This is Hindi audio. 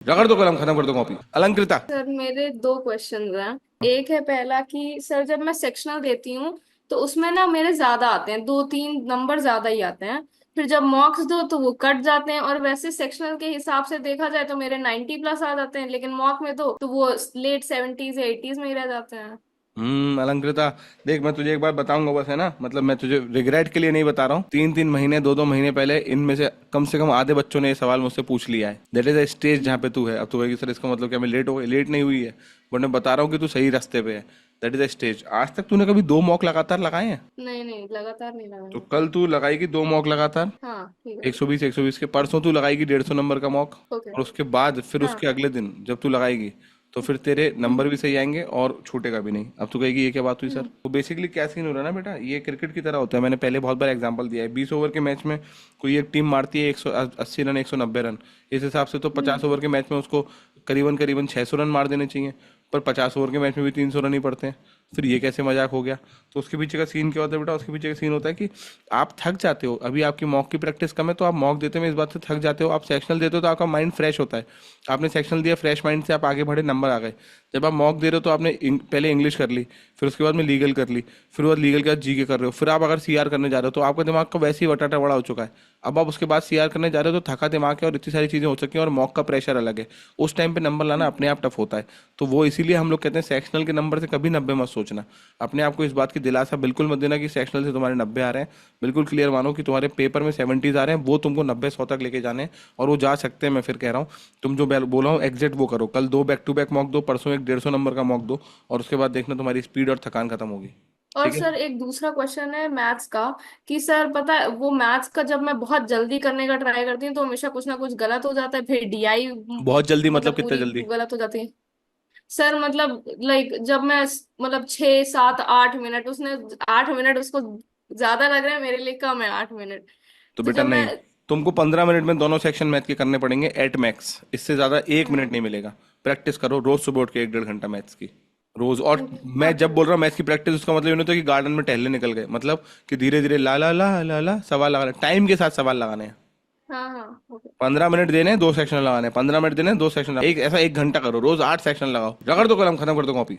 रगड़ दो कलम, खत्म कर दो कॉपी। अलंकृता। सर मेरे दो क्वेश्चन हैं। एक है पहला कि सर जब मैं सेक्शनल देती हूँ तो उसमें ना मेरे ज्यादा आते हैं, दो तीन नंबर ज्यादा ही आते हैं। फिर जब मॉक्स दो तो वो कट जाते हैं, और वैसे सेक्शनल के हिसाब से देखा जाए तो मेरे 90+ आ जाते हैं, लेकिन मॉक में दो तो वो लेट 70s या 80s में ही रह जाते हैं। अलंकृता, देख मैं तुझे एक बार बताऊंगा बस, है ना, मतलब मैं तुझे रिग्रेट के लिए नहीं बता रहा हूँ। 3 3 महीने, 2 2 महीने पहले इनमें से कम आधे बच्चों ने ये सवाल मुझसे पूछ लिया है। दैट इज अ स्टेज जहाँ पे तू है। अब तू कहेगी सर इसका मतलब क्या मैं लेट हो गई? लेट नहीं हुई है, बट मैं बता रहा हूँ कि तू सही रास्ते पे है। That is a stage. आज तक तूने कभी 2 मॉक लगातार लगाए हैं? नहीं नहीं, लगातार नहीं तो लगाया। कल तू लगाएगी 2 मॉक लगातार। हाँ ठीक है। 120 120 के। परसों तू लगाएगी 150 नंबर का मॉक। ओके। और उसके बाद फिर हाँ। उसके अगले दिन जब तू लगाएगी तो फिर तेरे नंबर हम्म। भी सही आएंगे और छूटेगा भी नहीं। अब तू कहेगी ये क्या बात हुई सर? हम्म। तो बेसिकली क्या सीन हो रहा है ना बेटा, ये क्रिकेट की तरह होता है। मैंने पहले बहुत बार एग्जांपल दिया है। 20 ओवर के मैच में कोई एक टीम मारती है 180 रन, 190 रन। इस हिसाब से तो हम्म। 50 ओवर के मैच में उसको करीबन करीबन 600 रन मार देने चाहिए। पर 50 ओवर के मैच में भी 300 रन ही पड़ते हैं। फिर ये कैसे मजाक हो गया? तो उसके पीछे का सीन क्या होता है बेटा? उसके पीछे का सीन होता है कि आप थक जाते हो। अभी आपकी मॉक की प्रैक्टिस कम है तो आप मॉक देते में इस बात से थक जाते हो। आप सेक्शनल देते हो तो आपका माइंड फ्रेश होता है। आपने सेक्शनल दिया, फ्रेश माइंड से आप आगे बढ़े, नंबर आ गए। जब आप मॉक दे रहे हो तो आपने पहले इंग्लिश कर ली, फिर उसके बाद में लीगल कर ली, फिर वो लीगल के बाद जीके कर रहे हो, फिर आप अगर सीआर करने जा रहे हो तो आपका दिमाग का वैसे ही वटाटा बड़ा हो चुका है। अब आप उसके बाद सीआर करने जा रहे हो तो थका दिमाग है और इतनी सारी चीज़ें हो सकती हैं और मॉक का प्रेशर अलग है। उस टाइम पे नंबर लाना अपने आप टफ होता है। तो वो इसीलिए हम लोग कहते हैं सेक्शनल के नंबर से कभी 90 मत सोचना। अपने आप को इस बात की दिलासा बिल्कुल मत देना कि सेक्शनल से तुम्हारे 90 आ रहे हैं। बिल्कुल क्लियर मानो कि तुम्हारे पेपर में 70s आ रहे हैं, वो तुमको 90 100 तक लेके जाने हैं। और वो जा सकते हैं, मैं फिर कह रहा हूँ। तुम जो बोला हूँ एग्जैक्ट वो करो। कल 2 बैक टू बैक मॉक दो, परसों एक 150 नंबर का मॉक दो, और उसके बाद देखना तुम्हारी स्पीड और थकान खत्म होगी। और ठीक है। सर एक दूसरा क्वेश्चन है मैथ्स का, कि सर पता है वो मैथ्स का जब मैं बहुत जल्दी करने का ट्राई करती हूँ तो हमेशा कुछ ना कुछ गलत हो जाता है, फिर डीआई बहुत जल्दी मतलब मतलब कितना पूरी जल्दी? गलत हो जाती है। सर मतलब लाइक जब मैं मतलब 6 7 8 मिनट, उसने 8 मिनट उसको ज्यादा लग रहा है, मेरे लिए कम है 8 मिनट। तो तो बेटा जब मैं नहीं, तुमको 15 मिनट में दोनों सेक्शन मैथ के करने पड़ेंगे एट मैक्स। इससे ज्यादा 1 मिनट हाँ। नहीं मिलेगा। प्रैक्टिस करो रोज सुबह उठ के 1 1.5 घंटा मैथ्स की। रोज। और ओके मैं हाँ जब ठीक है। बोल रहा हूँ मैथ्स की प्रैक्टिस, उसका मतलब ये नहीं होता कि गार्डन में टहलने निकल गए। मतलब कि धीरे धीरे ला ला सवाल लगाने, टाइम के साथ सवाल लगाने हैं। हाँ हाँ ओके। 15 मिनट देने हैं, 2 सेक्शन लगाने हैं। 15 मिनट देने हैं, 2 सेक्शन। एक ऐसा 1 घंटा करो रोज, 8 सेक्शन लगाओ। रगड़ दो कलम, खत्म कर दो कॉपी।